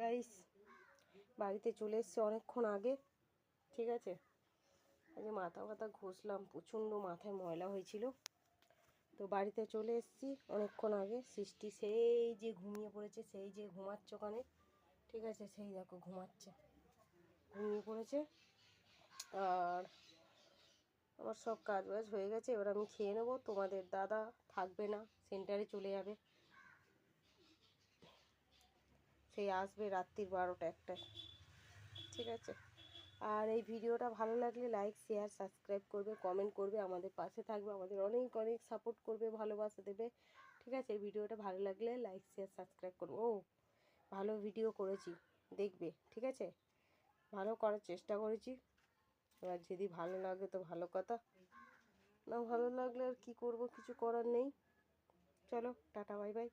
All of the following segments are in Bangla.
গাইস বাড়িতে চলে এসেছি অনেকক্ষণ আগে, ঠিক আছে। আজকে মাথা ঘষলাম, প্রচণ্ড মাথায় ময়লা হয়েছিল, তো বাড়িতে চলে এসেছি অনেকক্ষণ আগে। সৃষ্টি সেই যে ঘুমিয়ে পড়েছে, সেই যে ঘুমাচ্ছে ওখানে, ঠিক আছে। সেই দেখো ঘুমাচ্ছে, ঘুমিয়ে পড়েছে। আর আমার সব কাজ বাজ হয়ে গেছে, এবার আমি খেয়ে নেবো। তোমাদের দাদা থাকবে না, সেন্টারে চলে যাবে, সেই আসবে রাত্রির 12টা-1টায়, ঠিক আছে। আর এই ভিডিওটা ভালো লাগলে লাইক শেয়ার সাবস্ক্রাইব করবে, কমেন্ট করবে, আমাদের পাশে থাকবে, আমাদের অনেক অনেক সাপোর্ট করবে, ভালোবাসা দেবে, ঠিক আছে। এই ভিডিওটা ভালো লাগলে লাইক শেয়ার সাবস্ক্রাইব করবে। ও ভালো ভিডিও করেছি, দেখবে, ঠিক আছে। ভালো করার চেষ্টা করেছি, এবার যদি ভালো লাগে তো ভালো কথা, না ভালো লাগলে আর কী করবো, কিছু করার নেই। চলো টাটা বাই বাই।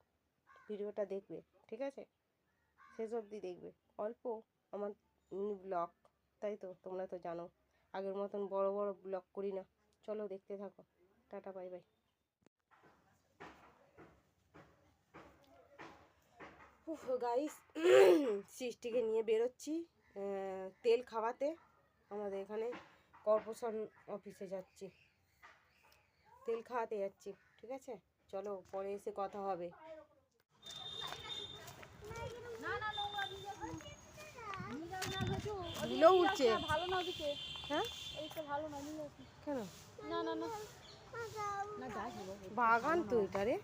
ভিডিওটা দেখবে, ঠিক আছে, শেষ অবধি দেখবে। অল্প আমার ব্লগ, তাই তো, তোমরা তো জানো আগের মতন বড় বড় ব্লগ করি না। চলো দেখতে থাকো, টাটা বাই বাই। গাইস সৃষ্টিকে নিয়ে বেরোচ্ছি তেল খাওয়াতে, আমাদের এখানে কর্পোরেশন অফিসে যাচ্ছি, তেল খাওয়াতে যাচ্ছি, ঠিক আছে। চলো পরে এসে কথা হবে। ধুলো উঠছে, ভালো না দিকে। হ্যাঁ এইটা ভালো না, কেন? না না না না, বাগান তো এটা রে।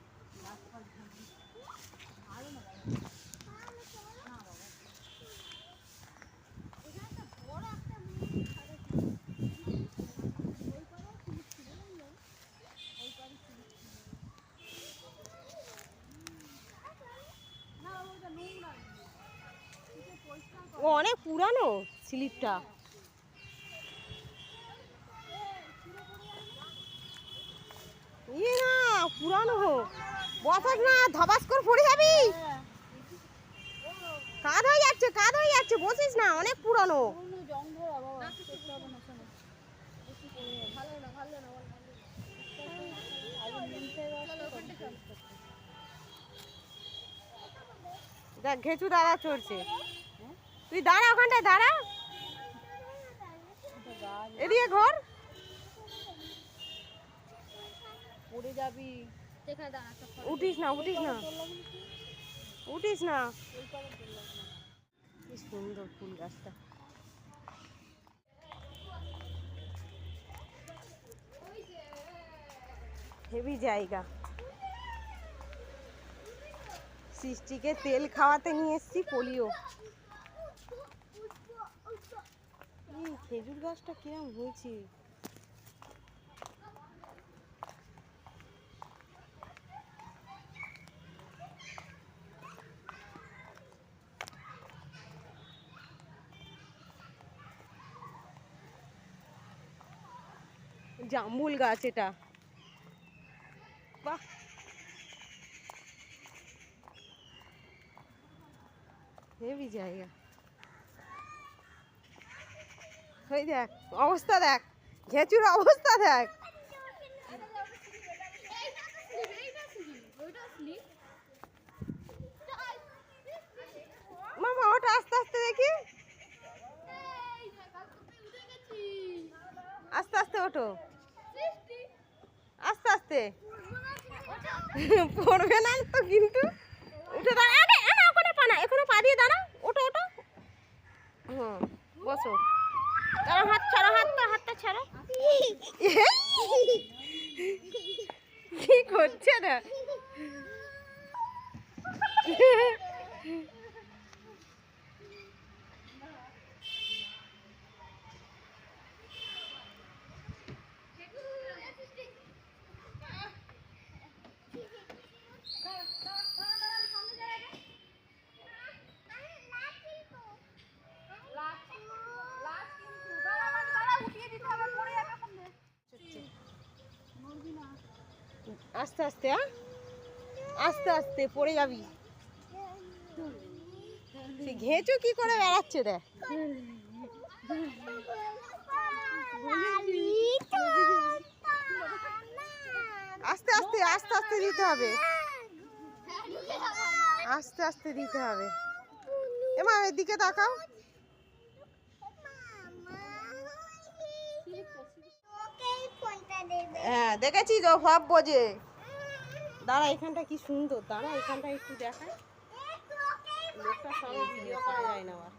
ও অনেক পুরানো স্লিপটা। ইয়ে না পুরানো হোক, বসাস না, ধবাস করে পড়ে যাবি। কাদ হয়ে যাচ্ছে, কাদ হয়ে যাচ্ছে, বসিস না, অনেক পুরানো। দেখ ঘেঁচু দাঁড়া চড়ছে, তুই দাঁড়া ওখানটায়, দাঁড়া, এদিকে ঘর, পড়ে যাবি। উঠিস না, উঠিস না, উঠিস না। কি সুন্দর ফুল গাছটা। হেভি জায়গা। সৃষ্টিকে তেল খাওয়াতে নিয়ে এসছি, পোলিও। খেজুর গাছটা কিরম হয়েছে। জামুল গাছ এটা, বাহ, হেভি জায়গা। ওই দেখ অবস্থা, দেখ ঘেঁচুর অবস্থা, দেখ। মামা ওটা আস্তে আস্তে দেখি, আস্তে আস্তে ওঠো, আস্তে আস্তে। পড়বে না তো কিন্তু, উঠে দাঁড়া, ওখানে পা না, এখানে পা দিয়ে দাঁড়া, ওঠো ওঠো। হুম বসো, দাঁড়া, হাত ছাড়ো, হাতটা ছাড়ো। কি করছে না? আস্তে আস্তে, আস্তে আস্তে পড়ে যাবি। ঘেঁচু কি করে বেড়াচ্ছে দেখ। আস্তে আস্তে, আস্তে আস্তে দিতে হবে, আস্তে আস্তে দিতে হবে। এমা এদিকে তাকাও। হ্যাঁ দেখেছিস ও সব বোঝে। দাঁড়া এখানটা কি সুন্দর, দাঁড়া এখানটা একটু দেখায়। লোকটার সঙ্গে ভিডিও করা যায় না আবার।